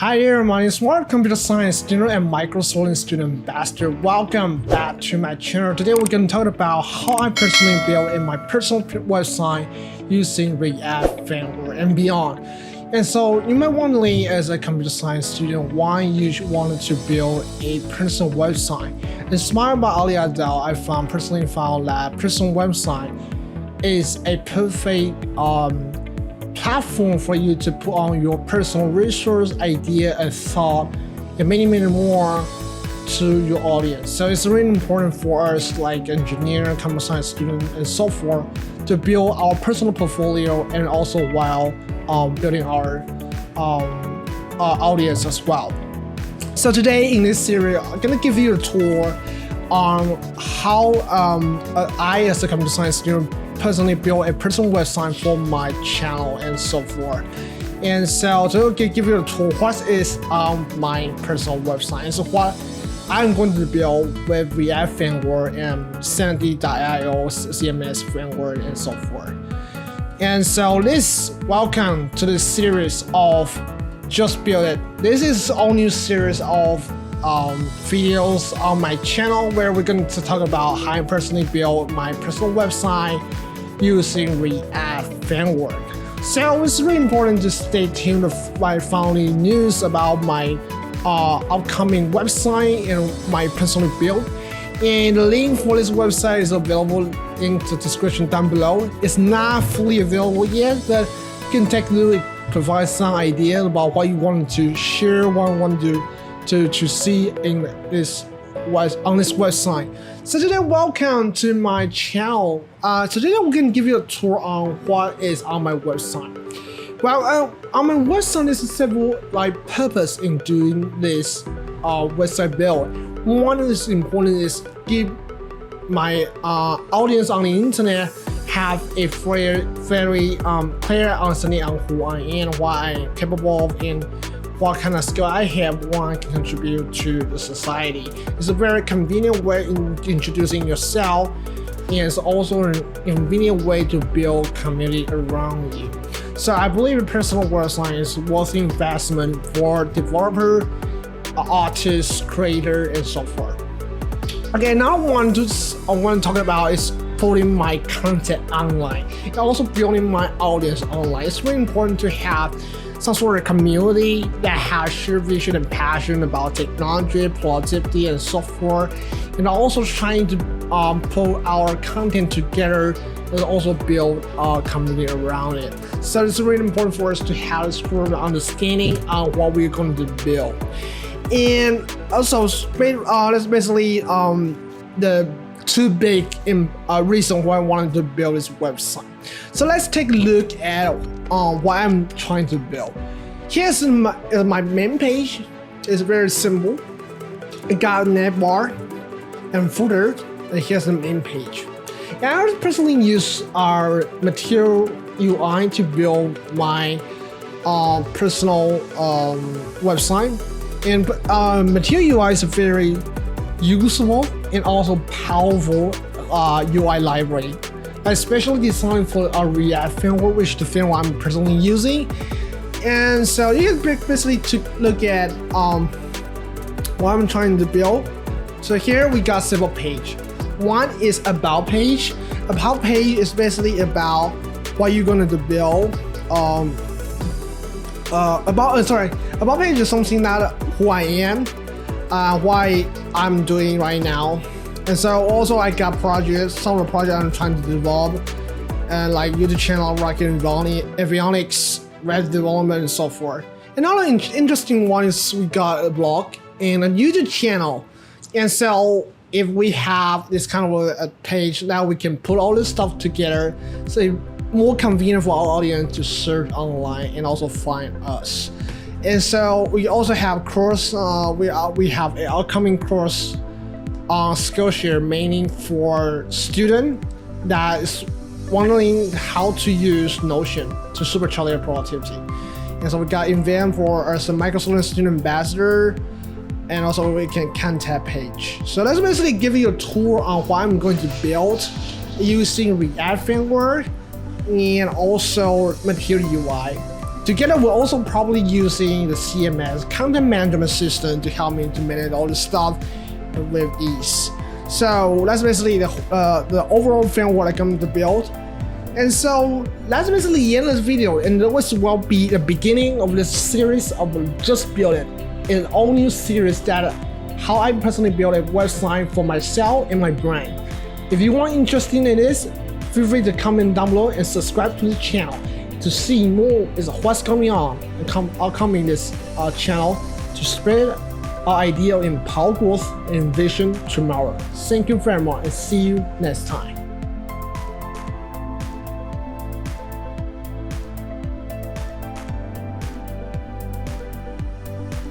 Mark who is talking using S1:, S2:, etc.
S1: Hi there, my name is Smart Computer Science student and Microsoft student ambassador. Welcome back to my channel. Today we're going to talk about how I personally build my personal website using React framework and beyond. And so you might wondering, as a computer science student, why you wanted to build a personal website. Inspired by Ali Adel, I personally found that personal website is a perfect platform for you to put on your personal resource, idea, and thought, and many more to your audience. So it's really important for us, like engineer, computer science student, and so forth, to build our personal portfolio and also while building our audience as well. So today in this series, I'm gonna give you a tour on how I, as a computer science student, personally build a personal website for my channel and so forth. And so to give you a tour, what is my personal website, and so what I'm going to build with React framework and Sanity.io CMS framework and so forth. And so welcome to this series of Just Build It. This is all new series of videos on my channel where we're going to talk about how I personally build my personal website using React framework. So it's really important to stay tuned if I found any news about my upcoming website and my personal build. And the link for this website is available in the description down below. It's not fully available yet, but you can take a look, provide some idea about what you want to share, what you want to see in this website. So today, welcome to my channel. Today we're going to give you a tour on what is on my website. Well, on my website, there's several purpose in doing this website build. One is important is give my audience on the internet have a very clear understanding on who I am, what I'm capable of, and what kind of skill I have, what I can contribute to the society. It's a very convenient way in introducing yourself, and it's also a convenient way to build community around you. So I believe a personal website is worth investment for developer, artists, creator, and so forth. Okay, now I want to talk about is putting my content online and also building my audience online. It's really important to have some sort of community that has shared vision and passion about technology, productivity, and so forth, and also trying to put our content together and also build a community around it. So it's really important for us to have this sort of understanding on what we're going to build. And also, that's basically the two big reasons why I wanted to build this website. So let's take a look at what I'm trying to build. Here's my main page. It's very simple. It got a navbar and footer, and here's the main page. And I personally use our Material UI to build my personal website. And Material UI is a very usable and also powerful UI library, especially designed for our React framework, which is the framework I'm personally using. And so you can basically look at what I'm trying to build. So here we got several pages. One is about page. About page is basically about what you're going to build. About page is something that who I am, what I'm doing right now. And so also I got projects, some of the projects I'm trying to develop, and like YouTube channel, rocket avionics, web development, and so forth. Another interesting one is we got a blog and a YouTube channel. And so if we have this kind of a page, now we can put all this stuff together, so it's more convenient for our audience to search online and also find us. And so we also have course, we have an upcoming course on Skillshare, mainly for students that is wondering how to use Notion to supercharge their productivity. And so we got event for us, a Microsoft student ambassador, and also we can contact page. So let's basically give you a tour on what I'm going to build using React framework and also Material UI. Together, we're also probably using the CMS content management system to help me to manage all the stuff with ease. So that's basically the overall framework I'm going to build. And so that's basically the end of this video, and this will be the beginning of this series of Just Build It, an all new series that how I personally build a website for myself and my brand. If you are interested in this, feel free to comment down below and subscribe to the channel to see more is what's going on and upcoming this channel to spread our idea of empowered growth and vision tomorrow. Thank you very much and see you next time.